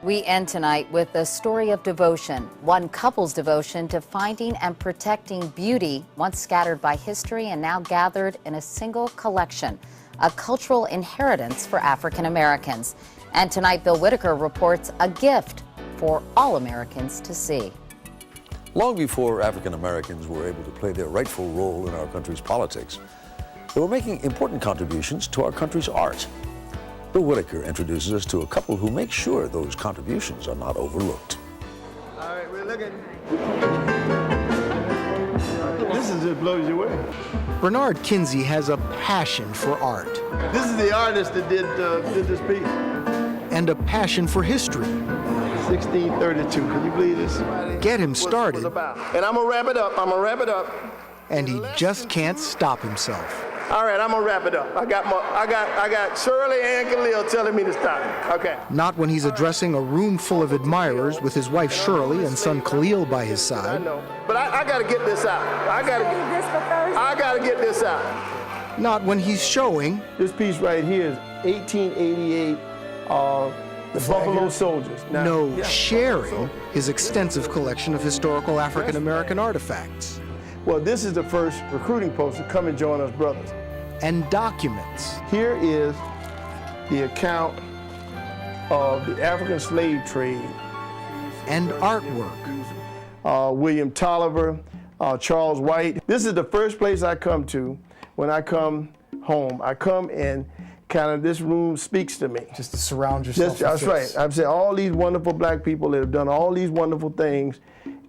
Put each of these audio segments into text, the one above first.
We end tonight with a story of devotion, one couple's devotion to finding and protecting beauty once scattered by history and now gathered in a single collection, a cultural inheritance for African Americans. And tonight, Bill Whitaker reports a gift for all Americans to see. Long before African Americans were able to play their rightful role in our country's politics, they were making important contributions to our country's art. Bill Whitaker introduces us to a couple who make sure those contributions are not overlooked. All right, we're looking. This just blows you away. Bernard Kinsey has a passion for art. This is the artist that did this piece. And a passion for history. 1632, can you believe this? Get him started. And I'm gonna wrap it up, And he just can't stop himself. All right, I'm gonna wrap it up. I got Shirley and Khalil telling me to stop. Okay. Not when he's addressing a room full of admirers with his wife Shirley and son Khalil by his I side. know, but I gotta get this out. I gotta get this out. Not when he's showing This piece right here is 1888, the Buffalo Soldiers. Now, sharing his extensive collection of historical African American artifacts. Well, this is the first recruiting poster. Come and join us, brothers. And documents. Here is the account of the African slave trade. And artwork. William Tolliver, Charles White. This is the first place I come to when I come home. I come and kind of this room speaks to me. Just to surround yourself. That's right. I've said all these wonderful black people that have done all these wonderful things,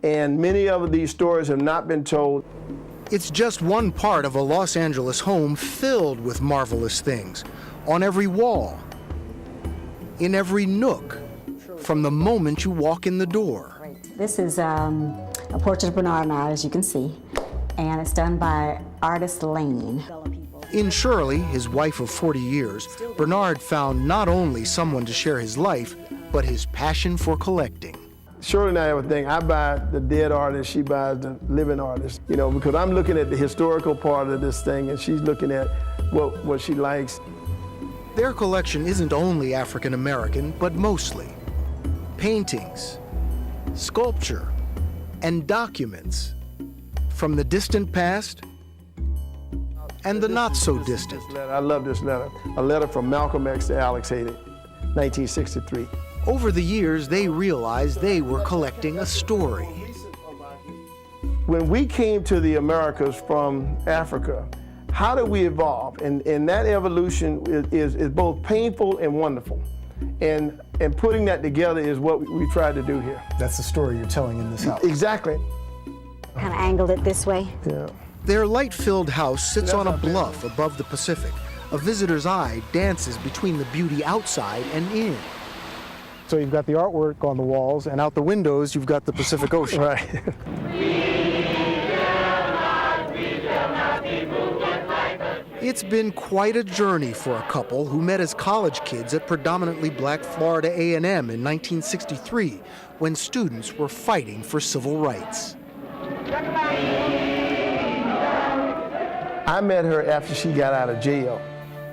and many of these stories have not been told. It's just one part of a Los Angeles home filled with marvelous things. On every wall, in every nook, from the moment you walk in the door. This is a portrait of Bernard and I, as you can see, and it's done by artist Lane. In Shirley, his wife of 40 years, Bernard found not only someone to share his life, but his passion for collecting. Shirley and I have a thing. I buy the dead artist, she buys the living artist, you know, because I'm looking at the historical part of this thing and she's looking at what she likes. Their collection isn't only African American, but mostly paintings, sculpture, and documents from the distant past and the not so distant. I love this letter. A letter from Malcolm X to Alex Haley, 1963. Over the years, they realized they were collecting a story. When we came to the Americas from Africa, how did we evolve? And that evolution is both painful and wonderful. And putting that together is what we tried to do here. That's the story you're telling in this house. Exactly. Kind of angled it this way. Yeah. Their light-filled house sits on a bluff above the Pacific. A visitor's eye dances between the beauty outside and in. So you've got the artwork on the walls, and out the windows, you've got the Pacific Ocean. Right. It's been quite a journey for a couple who met as college kids at predominantly black Florida A&M in 1963, when students were fighting for civil rights. I met her after she got out of jail.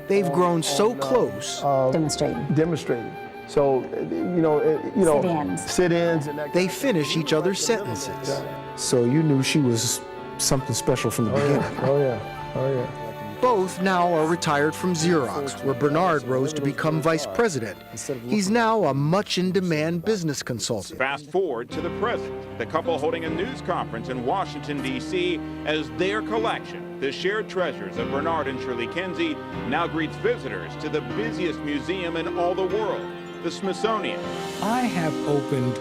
They've grown so close. Demonstrating. So, Sit-ins. Sit-ins. And that They finish each other's sentences. So you knew she was something special from the beginning. Oh, yeah. Oh, yeah. Both now are retired from Xerox, where Bernard rose to become vice president. He's now a much-in-demand business consultant. Fast forward to the present, the couple holding a news conference in Washington, D.C. as their collection, the shared treasures of Bernard and Shirley Kinsey, now greets visitors to the busiest museum in all the world, the Smithsonian. I have opened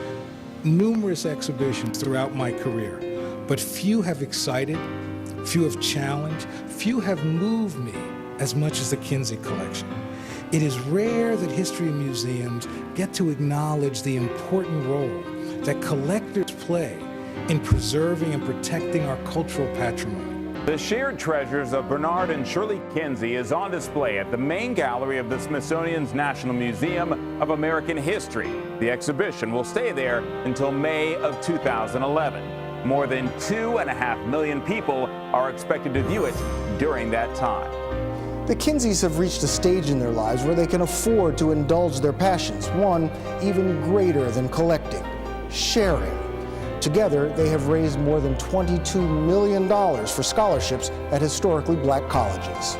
numerous exhibitions throughout my career, but few have excited, few have challenged, few have moved me as much as the Kinsey collection. It is rare that history museums get to acknowledge the important role that collectors play in preserving and protecting our cultural patrimony. The shared treasures of Bernard and Shirley Kinsey is on display at the main gallery of the Smithsonian's National Museum of American History. The exhibition will stay there until May of 2011. More than 2.5 million people are expected to view it during that time. The Kinseys have reached a stage in their lives where they can afford to indulge their passions, one even greater than collecting: sharing. Together, they have raised more than $22 million for scholarships at historically black colleges.